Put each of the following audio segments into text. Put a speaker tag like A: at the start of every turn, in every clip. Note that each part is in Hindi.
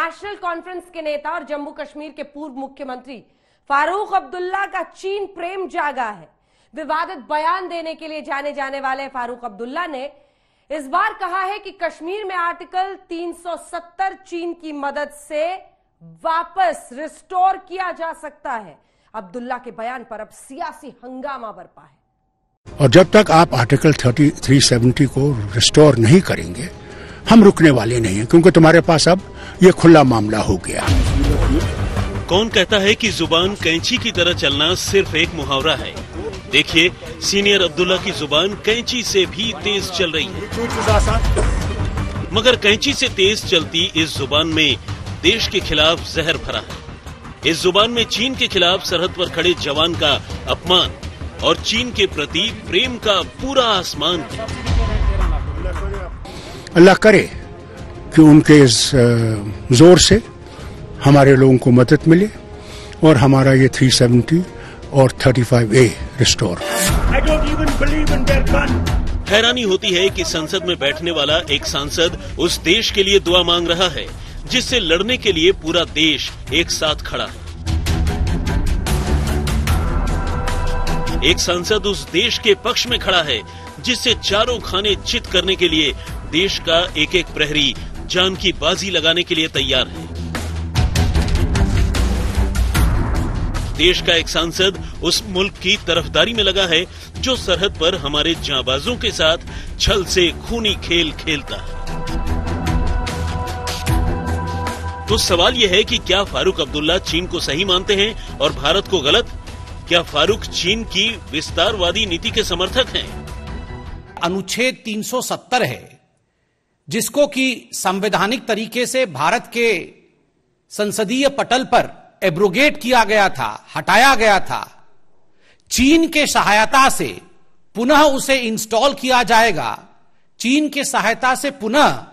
A: नेशनल कॉन्फ्रेंस के नेता और जम्मू कश्मीर के पूर्व मुख्यमंत्री फारूक अब्दुल्ला का चीन प्रेम जागा है। विवादित बयान देने के लिए जाने जाने वाले फारूक अब्दुल्ला ने इस बार कहा है कि कश्मीर में आर्टिकल 370 चीन की मदद से वापस रिस्टोर किया जा सकता है। अब्दुल्ला के बयान पर अब सियासी हंगामा बरपा है।
B: और जब तक आप आर्टिकल 370 को रिस्टोर नहीं करेंगे, हम रुकने वाले नहीं हैं, क्योंकि तुम्हारे पास अब ये खुला मामला हो गया।
C: कौन कहता है कि जुबान कैंची की तरह चलना सिर्फ एक मुहावरा है। देखिए, सीनियर अब्दुल्ला की जुबान कैंची से भी तेज चल रही है, मगर कैंची से तेज चलती इस जुबान में देश के खिलाफ जहर भरा है। इस जुबान में चीन के खिलाफ सरहद पर खड़े जवान का अपमान और चीन के प्रति प्रेम का पूरा आसमान है।
B: अल्लाह करे कि उनके इस जोर से हमारे लोगों को मदद मिले और हमारा ये 370 और 35A रिस्टोर।
C: हैरानी होती है कि संसद में बैठने वाला एक सांसद उस देश के लिए दुआ मांग रहा है जिससे लड़ने के लिए पूरा देश एक साथ खड़ा है। एक सांसद उस देश के पक्ष में खड़ा है जिससे चारों खाने चित करने के लिए देश का एक एक प्रहरी जान की बाजी लगाने के लिए तैयार है। देश का एक सांसद उस मुल्क की तरफदारी में लगा है जो सरहद पर हमारे जांबाजों के साथ छल से खूनी खेल खेलता है। तो सवाल यह है कि क्या फारूक अब्दुल्ला चीन को सही मानते हैं और भारत को गलत? क्या फारूक चीन की विस्तारवादी नीति के समर्थक हैं?
D: अनुच्छेद 370 है, जिसको कि संवैधानिक तरीके से भारत के संसदीय पटल पर एब्रोगेट किया गया था, हटाया गया था। चीन के सहायता से पुनः उसे इंस्टॉल किया जाएगा। चीन के सहायता से पुनः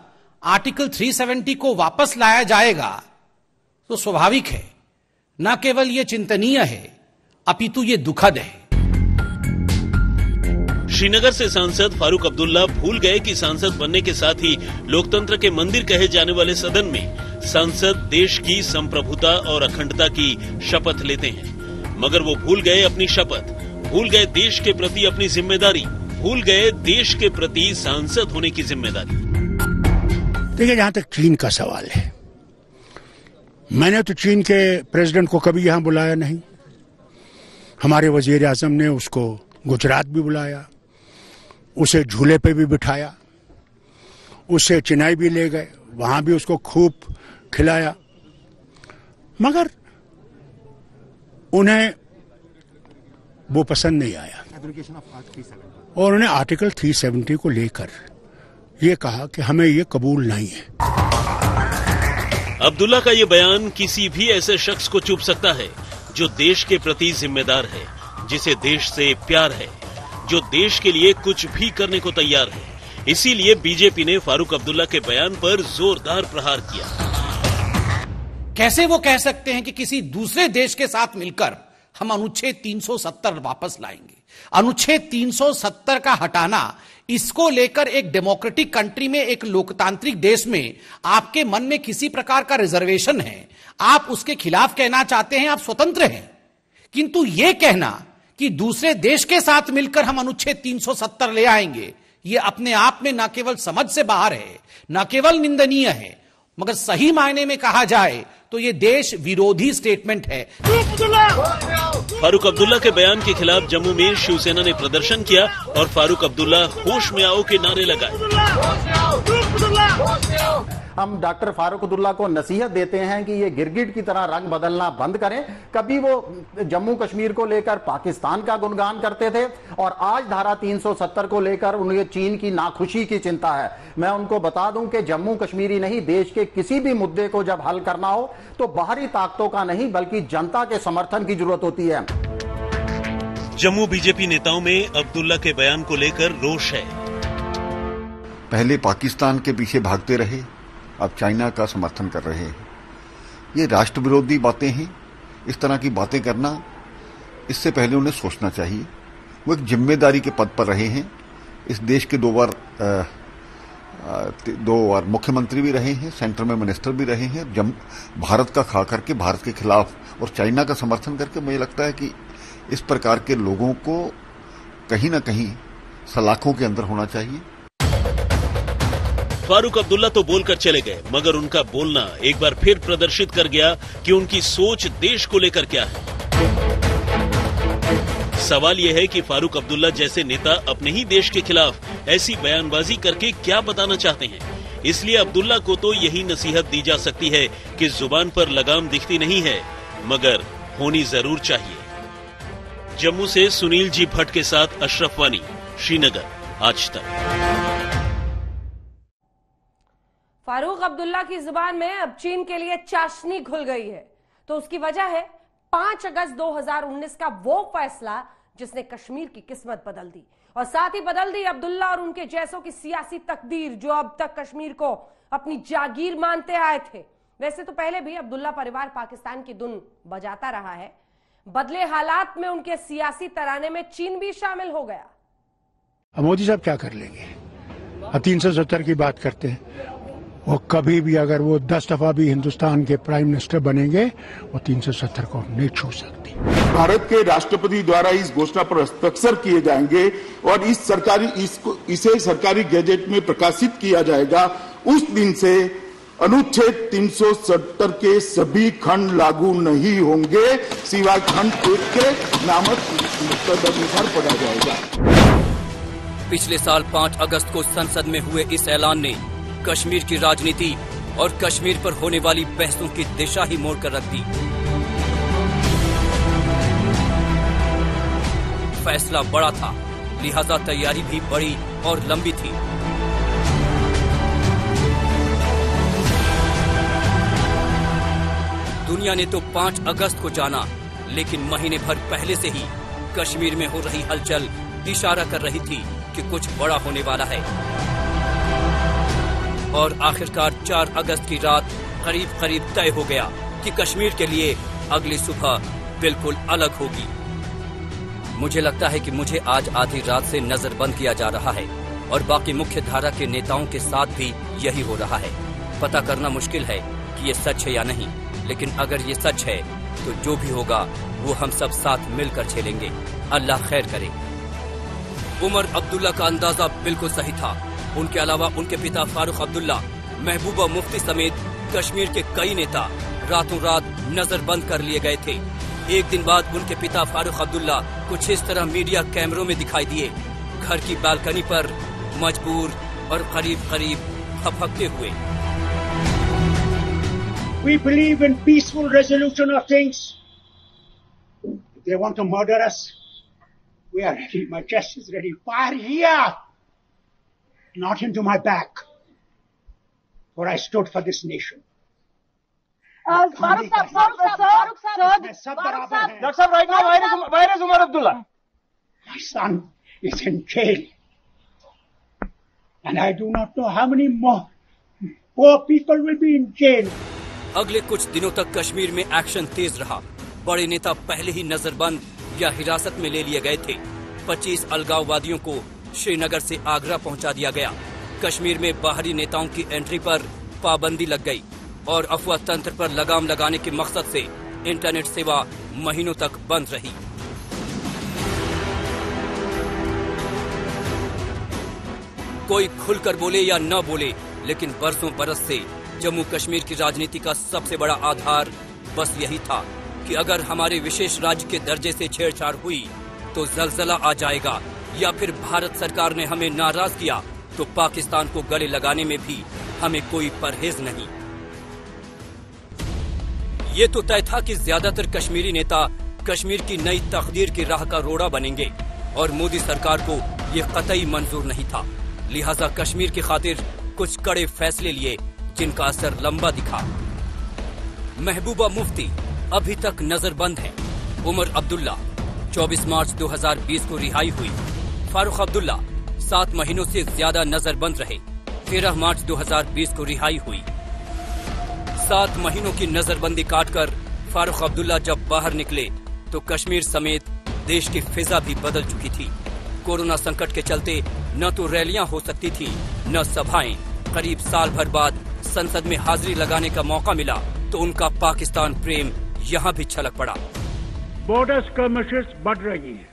D: आर्टिकल 370 को वापस लाया जाएगा, तो स्वाभाविक है, न केवल यह चिंतनीय है अपितु ये दुखद है।
C: श्रीनगर से सांसद फारूक अब्दुल्ला भूल गए कि सांसद बनने के साथ ही लोकतंत्र के मंदिर कहे जाने वाले सदन में सांसद देश की संप्रभुता और अखंडता की शपथ लेते हैं। मगर वो भूल गए अपनी शपथ, भूल गए देश के प्रति अपनी जिम्मेदारी, भूल गए देश के प्रति सांसद होने की जिम्मेदारी।
B: देखिए, जहां तक चीन का सवाल है, मैंने तो चीन के प्रेसिडेंट को कभी यहां बुलाया नहीं। हमारे वजीर आजम ने उसको गुजरात भी बुलाया, उसे झूले पे भी बिठाया, उसे चेन्नई भी ले गए, वहां भी उसको खूब खिलाया, मगर उन्हें वो पसंद नहीं आया और उन्हें आर्टिकल 370 को लेकर ये कहा कि हमें ये कबूल नहीं है।
C: अब्दुल्ला का ये बयान किसी भी ऐसे शख्स को चुभ सकता है जो देश के प्रति जिम्मेदार है, जिसे देश से प्यार है, जो देश के लिए कुछ भी करने को तैयार है। इसीलिए बीजेपी ने फारूक अब्दुल्ला के बयान पर जोरदार प्रहार किया।
D: कैसे वो कह सकते हैं कि किसी दूसरे देश के साथ मिलकर हम अनुच्छेद 370 वापस लाएंगे? अनुच्छेद 370 का हटाना, इसको लेकर एक डेमोक्रेटिक कंट्री में, एक लोकतांत्रिक देश में आपके मन में किसी प्रकार का रिजर्वेशन है, आप उसके खिलाफ कहना चाहते हैं, आप स्वतंत्र हैं। किंतु यह कहना कि दूसरे देश के साथ मिलकर हम अनुच्छेद 370 ले आएंगे, यह अपने आप में न केवल समझ से बाहर है, न केवल निंदनीय है, मगर सही मायने में कहा जाए तो यह देश विरोधी स्टेटमेंट है।
C: फारूक अब्दुल्ला के बयान के खिलाफ जम्मू में शिवसेना ने प्रदर्शन किया और फारूक अब्दुल्ला होश में आओ के नारे लगाए।
E: हम डॉक्टर फारूक अब्दुल्ला को नसीहत देते हैं कि ये गिरगिट की तरह रंग बदलना बंद करें। कभी वो जम्मू कश्मीर को लेकर पाकिस्तान का गुणगान करते थे और आज धारा 370 को लेकर उन्हें चीन की नाखुशी की चिंता है। मैं उनको बता दूं कि जम्मू कश्मीरी नहीं, देश के किसी भी मुद्दे को जब हल करना हो तो बाहरी ताकतों का नहीं बल्कि जनता के समर्थन की जरूरत होती है।
C: जम्मू बीजेपी नेताओं में अब्दुल्ला के बयान को लेकर रोष है।
F: पहले पाकिस्तान के पीछे भागते रहे, अब चाइना का समर्थन कर रहे हैं। ये राष्ट्र विरोधी बातें हैं। इस तरह की बातें करना, इससे पहले उन्हें सोचना चाहिए। वो एक जिम्मेदारी के पद पर रहे हैं। इस देश के 2 बार 2 बार मुख्यमंत्री भी रहे हैं, सेंटर में मिनिस्टर भी रहे हैं। भारत का खा करके, भारत के खिलाफ और चाइना का समर्थन करके, मुझे लगता है कि इस प्रकार के लोगों को कहीं ना कहीं सलाखों के अंदर होना चाहिए।
C: फारूक अब्दुल्ला तो बोलकर चले गए, मगर उनका बोलना एक बार फिर प्रदर्शित कर गया कि उनकी सोच देश को लेकर क्या है। सवाल यह है कि फारूक अब्दुल्ला जैसे नेता अपने ही देश के खिलाफ ऐसी बयानबाजी करके क्या बताना चाहते हैं। इसलिए अब्दुल्ला को तो यही नसीहत दी जा सकती है कि जुबान पर लगाम दिखती नहीं है, मगर होनी जरूर चाहिए। जम्मू से सुनील जी भट्ट के साथ अशरफ वानी, श्रीनगर, आज तक।
A: फारूक अब्दुल्ला की जुबान में अब चीन के लिए चाशनी घुल गई है, तो उसकी वजह है 5 अगस्त 2019 का वो फैसला जिसने कश्मीर की किस्मत बदल दी और साथ ही बदल दी अब्दुल्ला और उनके जैसों की सियासी तकदीर, जो अब तक कश्मीर को अपनी जागीर मानते आए थे। वैसे तो पहले भी अब्दुल्ला परिवार पाकिस्तान की धुन बजाता रहा है, बदले हालात में उनके सियासी तराने में चीन भी शामिल हो गया।
B: अब मोदी साहब क्या कर लेंगे? अब 370 की बात करते हैं, वो कभी भी अगर वो 10 दफा भी हिंदुस्तान के प्राइम मिनिस्टर बनेंगे, वो 370 को नहीं छू सकती।
G: भारत के राष्ट्रपति द्वारा इस घोषणा पर हस्ताक्षर किए जाएंगे और इसे सरकारी गैजेट में प्रकाशित किया जाएगा। उस दिन से अनुच्छेद 370 के सभी खंड लागू नहीं होंगे, सिवाय खंड 1 के नामक तदनुसार पढ़ा जाएगा।
H: पिछले साल 5 अगस्त को संसद में हुए इस ऐलान ने कश्मीर की राजनीति और कश्मीर पर होने वाली बहसों की दिशा ही मोड़ कर रख दी। फैसला बड़ा था, लिहाजा तैयारी भी बड़ी और लंबी थी। दुनिया ने तो 5 अगस्त को जाना, लेकिन महीने भर पहले से ही कश्मीर में हो रही हलचल इशारा कर रही थी कि कुछ बड़ा होने वाला है। और आखिरकार 4 अगस्त की रात करीब करीब तय हो गया कि कश्मीर के लिए अगली सुबह बिल्कुल अलग होगी। मुझे लगता है कि मुझे आज आधी रात से नजरबंद किया जा रहा है और बाकी मुख्य धारा के नेताओं के साथ भी यही हो रहा है। पता करना मुश्किल है कि ये सच है या नहीं, लेकिन अगर ये सच है तो जो भी होगा वो हम सब साथ मिलकर झेलेंगे। अल्लाह खैर करे। उमर अब्दुल्ला का अंदाजा बिल्कुल सही था। उनके अलावा उनके पिता फारूक अब्दुल्ला, महबूबा मुफ्ती समेत कश्मीर के कई नेता रातों रात नजरबंद कर लिए गए थे। एक दिन बाद उनके पिता फारूक अब्दुल्ला कुछ इस तरह मीडिया कैमरों में दिखाई दिए, घर की बालकनी पर मजबूर और करीब करीब फपकते हुए।
I: We believe in peaceful resolution of things. If they want to murder us, we are ready. My chest is ready. Fire here, not into my back. For I stood for this nation.
J: Farooq Sahab,
I: doctor साहब, right now, where is Umar Abdullah? My son is in jail, and I do not know how many more poor people will be in jail.
H: अगले कुछ दिनों तक कश्मीर में एक्शन तेज रहा। बड़े नेता पहले ही नजरबंद या हिरासत में ले लिए गए थे। 25 अलगाववादियों को श्रीनगर से आगरा पहुंचा दिया गया। कश्मीर में बाहरी नेताओं की एंट्री पर पाबंदी लग गई और अफवाह तंत्र पर लगाम लगाने के मकसद से इंटरनेट सेवा महीनों तक बंद रही। कोई खुलकर बोले या न बोले, लेकिन बरसों बरस से जम्मू कश्मीर की राजनीति का सबसे बड़ा आधार बस यही था कि अगर हमारे विशेष राज्य के दर्जे से छेड़छाड़ हुई तो जलजला आ जाएगा, या फिर भारत सरकार ने हमें नाराज किया तो पाकिस्तान को गले लगाने में भी हमें कोई परहेज नहीं। ये तो तय था कि ज्यादातर कश्मीरी नेता कश्मीर की नई तकदीर की राह का रोड़ा बनेंगे और मोदी सरकार को ये कतई मंजूर नहीं था। लिहाजा कश्मीर की खातिर कुछ कड़े फैसले लिए जिनका असर लंबा दिखा। महबूबा मुफ्ती अभी तक नजरबंद है। उमर अब्दुल्ला 24 मार्च 2020 को रिहाई हुई। फारूक अब्दुल्ला 7 महीनों से ज्यादा नजरबंद रहे। 13 मार्च 2020 को रिहाई हुई। 7 महीनों की नजरबंदी काटकर फारूक अब्दुल्ला जब बाहर निकले तो कश्मीर समेत देश की फिजा भी बदल चुकी थी। कोरोना संकट के चलते न तो रैलियां हो सकती थी, न सभाएं, करीब साल भर बाद संसद में हाजिरी लगाने का मौका मिला तो उनका पाकिस्तान प्रेम यहाँ भी छलक पड़ा।
I: बॉर्डर स्कर्मिशेस बढ़ रही हैं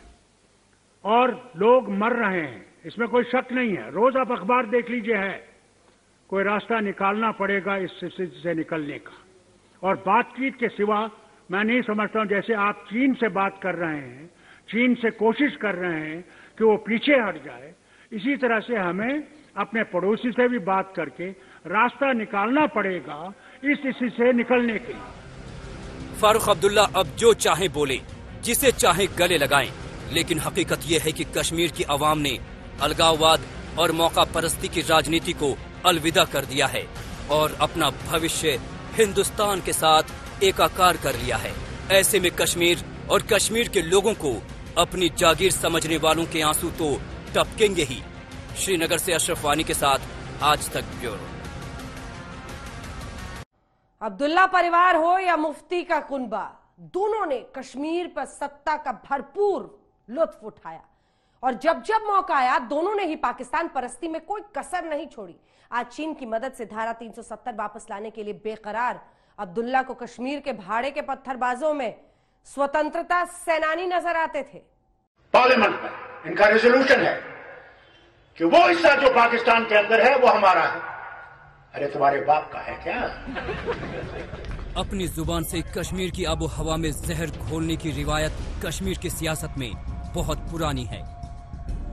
I: और लोग मर रहे हैं, इसमें कोई शक नहीं है। रोज आप अखबार देख लीजिए, है कोई रास्ता निकालना पड़ेगा इस स्थिति से निकलने का। और बातचीत के सिवा मैं नहीं समझता हूं, जैसे आप चीन से बात कर रहे हैं, चीन से कोशिश कर रहे हैं कि वो पीछे हट जाए, इसी तरह से हमें अपने पड़ोसी से भी बात करके रास्ता निकालना पड़ेगा इस स्थिति से निकलने के लिए।
H: फारूक अब्दुल्ला अब जो चाहे बोले, जिसे चाहे गले लगाएं, लेकिन हकीकत यह है कि कश्मीर की आवाम ने अलगाववाद और मौका परस्ती की राजनीति को अलविदा कर दिया है और अपना भविष्य हिंदुस्तान के साथ एकाकार कर लिया है। ऐसे में कश्मीर और कश्मीर के लोगों को अपनी जागीर समझने वालों के आंसू तो टपकेंगे ही। श्रीनगर से अशरफ वानी के साथ आज तक ब्यूरो।
A: अब्दुल्ला परिवार हो या मुफ्ती का कुनबा, दोनों ने कश्मीर पर सत्ता का भरपूर लुत्फ उठाया और जब जब मौका आया दोनों ने ही पाकिस्तान परस्ती में कोई कसर नहीं छोड़ी। आज चीन की मदद से धारा 370 वापस लाने के लिए बेकरार अब्दुल्ला को कश्मीर के भाड़े के पत्थरबाजों में स्वतंत्रता सेनानी नजर आते थे।
B: पार्लियामेंट में इनका रेजोल्यूशन है कि वो हिस्सा जो पाकिस्तान के अंदर है वो हमारा है। अरे तुम्हारे बाप का है क्या?
H: अपनी जुबान से कश्मीर की आबो हवा में जहर घोलने की रिवायत कश्मीर की सियासत में बहुत पुरानी है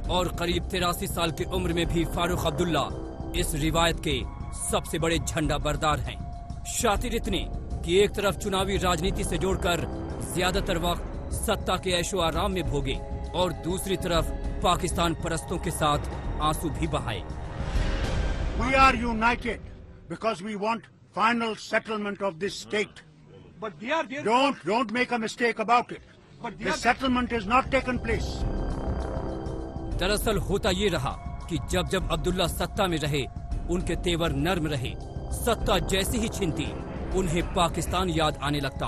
H: और करीब 83 साल की उम्र में भी फारूक अब्दुल्ला इस रिवायत के सबसे बड़े झंडा बरदार हैं। शातिर इतने कि एक तरफ चुनावी राजनीति से जोड़कर ज्यादातर वक्त सत्ता के ऐशो आराम में भोगे और दूसरी तरफ पाकिस्तान परस्तों के साथ आंसू भी बहाए।
B: We are united because we want final settlement of this state.
I: But they are there.
B: Don't make a mistake about it. The settlement is not taken place.
H: दरअसल होता ये रहा कि जब जब अब्दुल्ला सत्ता में रहे उनके तेवर नर्म रहे। सत्ता जैसी ही छिनती उन्हें पाकिस्तान याद आने लगता।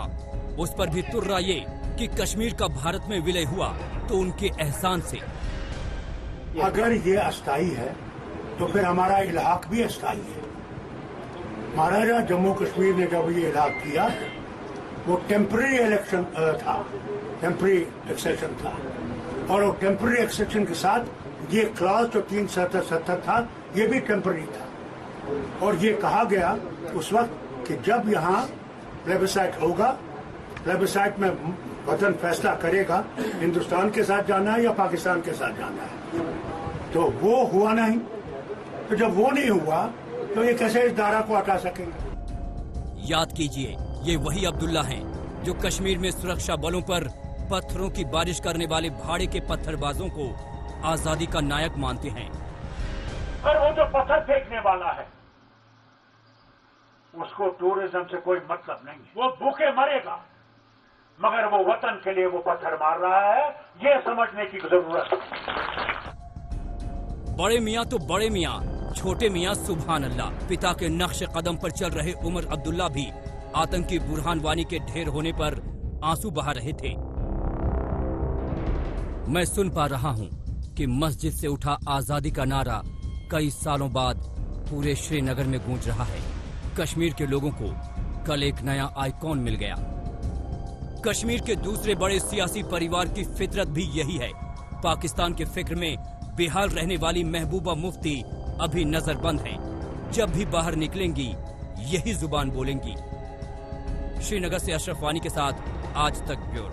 H: उस पर भी तुर्रा ये कि कश्मीर का भारत में विलय हुआ तो उनके एहसान से।
B: अगर ये अस्थायी है तो फिर हमारा इलाक भी अस्थायी है। महाराजा जम्मू कश्मीर ने जब ये इलाक किया वो टेम्पररी इलेक्शन था, टेम्पररी एक्सेशन था और वो टेम्पररी एक्सेशन के साथ ये क्लॉज जो 370 था ये भी टेम्पररी था। और ये कहा गया उस वक्त कि जब यहाँ प्लेबिसाइट होगा, प्लेबिसाइट में वतन फैसला करेगा हिंदुस्तान के साथ जाना है या पाकिस्तान के साथ जाना है। तो वो हुआ नहीं, तो जब वो नहीं हुआ तो ये कैसे इस दायरा को हटा सकेंगे?
H: याद कीजिए, ये वही अब्दुल्ला हैं जो कश्मीर में सुरक्षा बलों पर पत्थरों की बारिश करने वाले भाड़े के पत्थरबाजों को आजादी का नायक मानते हैं।
I: और वो जो पत्थर फेंकने वाला है उसको टूरिज्म से कोई मतलब नहीं है, वो भूखे मरेगा, मगर वो वतन के लिए वो पत्थर मार रहा है, ये समझने की जरूरत है।
H: बड़े मियाँ तो बड़े मियाँ, छोटे मियाँ सुभान अल्लाह। पिता के नक्शे कदम पर चल रहे उमर अब्दुल्ला भी आतंकी बुरहान वानी के ढेर होने पर आंसू बहा रहे थे। मैं सुन पा रहा हूँ कि मस्जिद से उठा आजादी का नारा कई सालों बाद पूरे श्रीनगर में गूंज रहा है। कश्मीर के लोगों को कल एक नया आइकॉन मिल गया। कश्मीर के दूसरे बड़े सियासी परिवार की फितरत भी यही है। पाकिस्तान के फिक्र में बेहाल रहने वाली महबूबा मुफ्ती अभी नजरबंद हैं। जब भी बाहर निकलेंगी यही जुबान बोलेंगी। श्रीनगर से अशरफ वानी के साथ आज तक ब्यूरो।